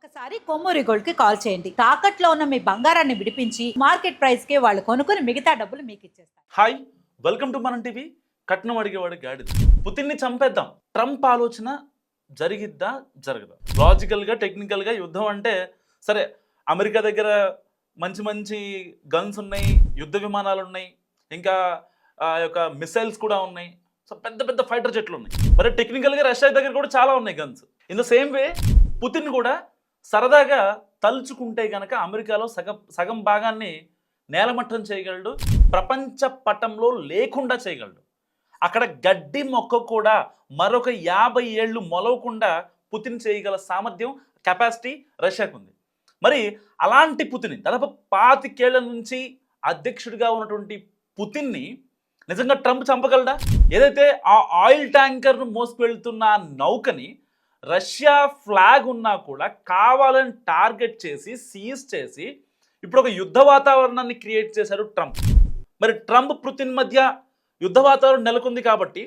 ఒక్కసారి కొమ్మూరి గోల్డ్ కి కాల్ చేయండి. తాకట్లో ఉన్న మీ బంగారాన్ని విడిపించి మార్కెట్ ప్రైస్ కి వాళ్ళు కొనుక్కుని మిగతా డబ్బులు మీకు ఇచ్చేస్తారు. హాయ్, వెల్కమ్ టు మనం టీవీ. కట్నం అడిగేవాడు గాడిద. పుతిన్ని చంపేద్దాం. ట్రంప్ ఆలోచన జరిగిద్దా జరగదా? లాజికల్గా టెక్నికల్గా యుద్ధం అంటే సరే, అమెరికా దగ్గర మంచి మంచి గన్స్ ఉన్నాయి, యుద్ధ విమానాలు ఉన్నాయి, ఇంకా ఆ యొక్క మిసైల్స్ కూడా ఉన్నాయి. సో పెద్ద పెద్ద ఫైటర్ జెట్లు ఉన్నాయి. మరి టెక్నికల్గా రష్యా దగ్గర కూడా చాలా ఉన్నాయి guns. In the same way Putin కూడా సరదాగా తలుచుకుంటే గనక అమెరికాలో సగం భాగాన్ని నేలమట్టం చేయగలడు, ప్రపంచ పటంలో లేకుండా చేయగలడు. అక్కడ గడ్డి మొక్క కూడా మరొక 50 ఏళ్ళు మొలవకుండా పుతిన్ చేయగల సామర్థ్యం, కెపాసిటీ రష్యాకు ఉంది. మరి అలాంటి పుతిన్ దాదాపు 25 ఏళ్ల నుంచి అధ్యక్షుడిగా ఉన్నటువంటి పుతిన్ని నిజంగా ట్రంప్ చంపగలడా? ఏదైతే ఆ ఆయిల్ ట్యాంకర్ను మోసుకువెళ్తున్న నౌకని రష్యా ఫ్లాగ్ ఉన్నా కూడా కావాలని టార్గెట్ చేసి సీజ్ చేసి ఇప్పుడు ఒక యుద్ధ వాతావరణాన్ని క్రియేట్ చేశారు ట్రంప్. మరి ట్రంప్ పుతిన్ మధ్య యుద్ధ వాతావరణం నెలకొంది కాబట్టి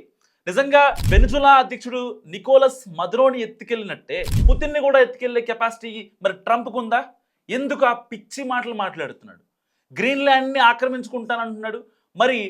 నిజంగా వెనిజులా అధ్యక్షుడు నికోలస్ మదురోని ఎత్తుకెళ్ళినట్టే పుతిన్ని కూడా ఎత్తుకెళ్లే కెపాసిటీ మరి ట్రంప్కు ఉందా? ఎందుకు ఆ పిచ్చి మాటలు మాట్లాడుతున్నాడు? గ్రీన్లాండ్ని ఆక్రమించుకుంటానంటున్నాడు. మరి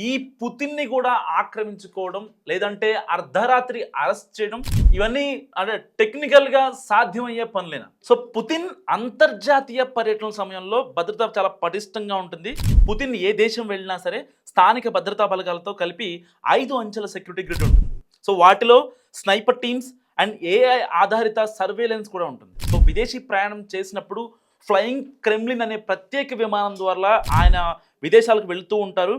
ఈ పుతిన్ని కూడా ఆక్రమించుకోవడం, లేదంటే అర్ధరాత్రి అరెస్ట్ చేయడం, ఇవన్నీ అంటే టెక్నికల్గా సాధ్యమయ్యే పనులేనా? సో పుతిన్ అంతర్జాతీయ పర్యటన సమయంలో భద్రత చాలా పటిష్టంగా ఉంటుంది. పుతిన్ ఏ దేశం వెళ్ళినా సరే స్థానిక భద్రతా బలగాలతో కలిపి 5 అంచెల సెక్యూరిటీ గ్రిడ్ ఉంటుంది. సో వాటిలో స్నైపర్ టీమ్స్ అండ్ ఏఐ ఆధారిత సర్వేలెన్స్ కూడా ఉంటుంది. సో విదేశీ ప్రయాణం చేసినప్పుడు ఫ్లయింగ్ క్రెమ్లిన్ అనే ప్రత్యేక విమానం ద్వారా ఆయన విదేశాలకు వెళుతూ ఉంటారు.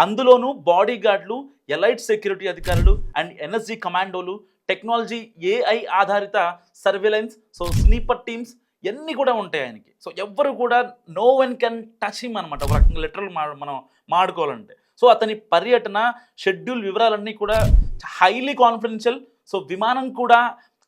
అందులోనూ బాడీ గార్డులు, ఎలైట్ సెక్యూరిటీ అధికారులు అండ్ ఎన్ఎస్జీ కమాండోలు, టెక్నాలజీ, ఏఐ ఆధారిత సర్వేలెన్స్, సో స్నీపర్ టీమ్స్ ఇవన్నీ కూడా ఉంటాయి ఆయనకి. సో ఎవ్వరు కూడా no one can touch him అనమాట, ఒక రకంగా లిటరల్ మనం మాడుకోవాలంటే. సో అతని పర్యటన షెడ్యూల్ వివరాలన్నీ కూడా హైలీ కాన్ఫిడెన్షియల్. సో విమానం కూడా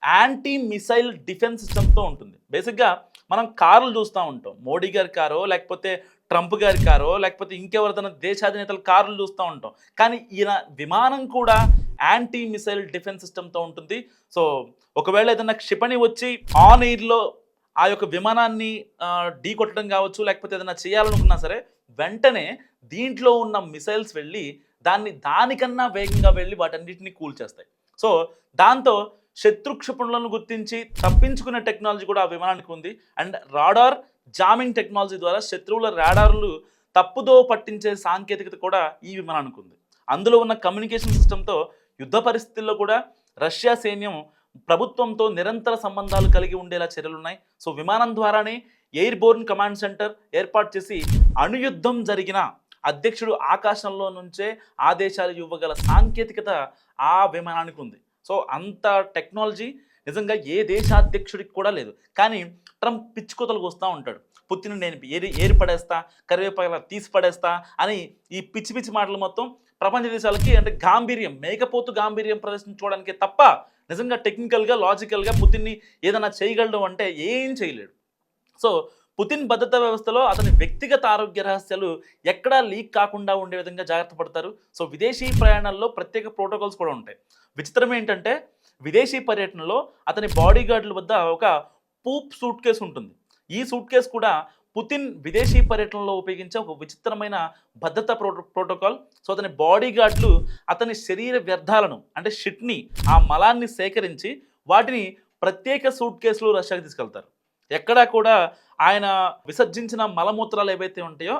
యాంటీ మిసైల్ డిఫెన్స్ సిస్టమ్తో ఉంటుంది. బేసిక్గా మనం కార్లు చూస్తూ ఉంటాం, మోడీ గారి కారో లేకపోతే ట్రంప్ గారి కారో లేకపోతే ఇంకెవరిదైనా దేశాధినేతల కార్లు చూస్తూ ఉంటాం. కానీ ఈయన విమానం కూడా యాంటీ మిసైల్ డిఫెన్స్ సిస్టమ్తో ఉంటుంది. సో ఒకవేళ ఏదైనా క్షిపణి వచ్చి ఆన్ ఎయిర్లో ఆ యొక్క విమానాన్ని ఢీ కొట్టడం కావచ్చు, లేకపోతే ఏదైనా చేయాలనుకున్నా సరే వెంటనే దీంట్లో ఉన్న మిసైల్స్ వెళ్ళి దానికన్నా వేగంగా వెళ్ళి వాటన్నిటిని కూల్చేస్తాయి. సో దాంతో శత్రు క్షిపణులను గుర్తించి తప్పించుకునే టెక్నాలజీ కూడా ఆ విమానానికి ఉంది. అండ్ రాడార్ జామింగ్ టెక్నాలజీ ద్వారా శత్రువుల రాడార్లు తప్పుదో పట్టించే సాంకేతికత కూడా ఈ విమానానికి ఉంది. అందులో ఉన్న కమ్యూనికేషన్ సిస్టంతో యుద్ధ పరిస్థితుల్లో కూడా రష్యా సైన్యం ప్రభుత్వంతో నిరంతర సంబంధాలు కలిగి ఉండేలా చర్యలున్నాయి. సో విమానం ద్వారానే ఎయిర్ బోర్న్ కమాండ్ సెంటర్ ఏర్పాటు చేసి అణుయుద్ధం జరిగిన అధ్యక్షుడు ఆకాశంలో నుంచే ఆదేశాలు ఇవ్వగల సాంకేతికత ఆ విమానానికి ఉంది. సో అంత టెక్నాలజీ నిజంగా ఏ దేశాధ్యక్షుడికి కూడా లేదు. కానీ ట్రంప్ పిచ్చికోతలకు వస్తూ ఉంటాడు. పుతిన్ నేను ఏరి పడేస్తా, కరివేపాల తీసి పడేస్తా అని ఈ పిచ్చి పిచ్చి మాటలు మొత్తం ప్రపంచ దేశాలకి అంటే గాంభీర్యం, మేకపోతు గాంభీర్యం ప్రదర్శించుకోవడానికే తప్ప నిజంగా టెక్నికల్గా లాజికల్గా పుతిన్ని ఏదైనా చేయగలడు అంటే ఏం చేయలేడు. సో పుతిన్ భద్రతా వ్యవస్థలో అతని వ్యక్తిగత ఆరోగ్య రహస్యాలు ఎక్కడా లీక్ కాకుండా ఉండే విధంగా జాగ్రత్త పడతారు. సో విదేశీ ప్రయాణాల్లో ప్రత్యేక ప్రోటోకాల్స్ కూడా ఉంటాయి. విచిత్రం ఏంటంటే విదేశీ పర్యటనలో అతని బాడీ గార్డుల వద్ద ఒక పూప్ సూట్ కేసు ఉంటుంది. ఈ సూట్ కేసు కూడా పుతిన్ విదేశీ పర్యటనలో ఉపయోగించే ఒక విచిత్రమైన భద్రతా ప్రోటోకాల్. సో అతని బాడీ గార్డులు అతని శరీర వ్యర్థాలను అంటే షిట్ని, ఆ మలాన్ని సేకరించి వాటిని ప్రత్యేక సూట్ కేసులో రష్యాకి తీసుకెళ్తారు. ఎక్కడా కూడా ఆయన విసర్జించిన మలమూత్రాలు ఏవైతే ఉంటాయో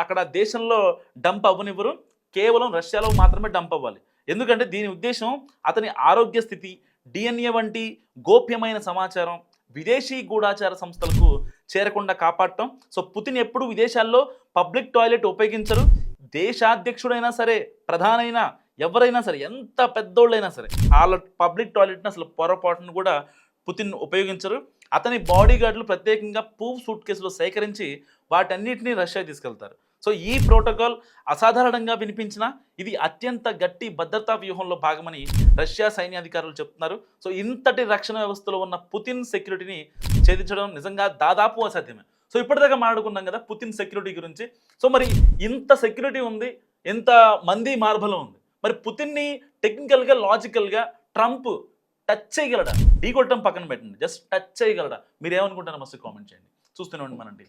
అక్కడ దేశంలో డంప్ అవ్వనివ్వరు, కేవలం రష్యాలో మాత్రమే డంప్ అవ్వాలి. ఎందుకంటే దీని ఉద్దేశం అతని ఆరోగ్య స్థితి, డిఎన్ఏ వంటి గోప్యమైన సమాచారం విదేశీ గూఢాచార సంస్థలకు చేరకుండా కాపాడటం. సో పుతిన్ ఎప్పుడు విదేశాల్లో పబ్లిక్ టాయిలెట్ ఉపయోగించరు. దేశాధ్యక్షుడైనా సరే, ప్రధానైనా, ఎవరైనా సరే, ఎంత పెద్దోళ్ళైనా సరే వాళ్ళ పబ్లిక్ టాయిలెట్ని అసలు పొరపాటును కూడా పుతిన్ ఉపయోగించరు. అతని బాడీ గార్డులు ప్రత్యేకంగా పూవ్ సూట్ కేసులో సేకరించి వాటన్నిటిని రష్యా తీసుకెళ్తారు. సో ఈ ప్రోటోకాల్ అసాధారణంగా వినిపించినా ఇది అత్యంత గట్టి భద్రతా వ్యూహంలో భాగమని రష్యా సైన్యాధికారులు చెప్తున్నారు. సో ఇంతటి రక్షణ వ్యవస్థలో ఉన్న పుతిన్ సెక్యూరిటీని ఛేదించడం నిజంగా దాదాపు అసాధ్యమే. సో ఇప్పటిదాకా మాట్లాడుకున్నాం కదా పుతిన్ సెక్యూరిటీ గురించి. సో మరి ఇంత సెక్యూరిటీ ఉంది, ఇంత మంది మార్బలం ఉంది, మరి పుతిన్ని టెక్నికల్గా లాజికల్గా ట్రంప్ టచ్ చేయగలడా? ఢీ కొట్టడం పక్కన పెట్టండి, జస్ట్ టచ్ చేయగలడా? మీరు ఏమనుకుంటారో మస్తు కామెంట్ చేయండి. చూస్తూనే ఉండండి మనం టీవీ.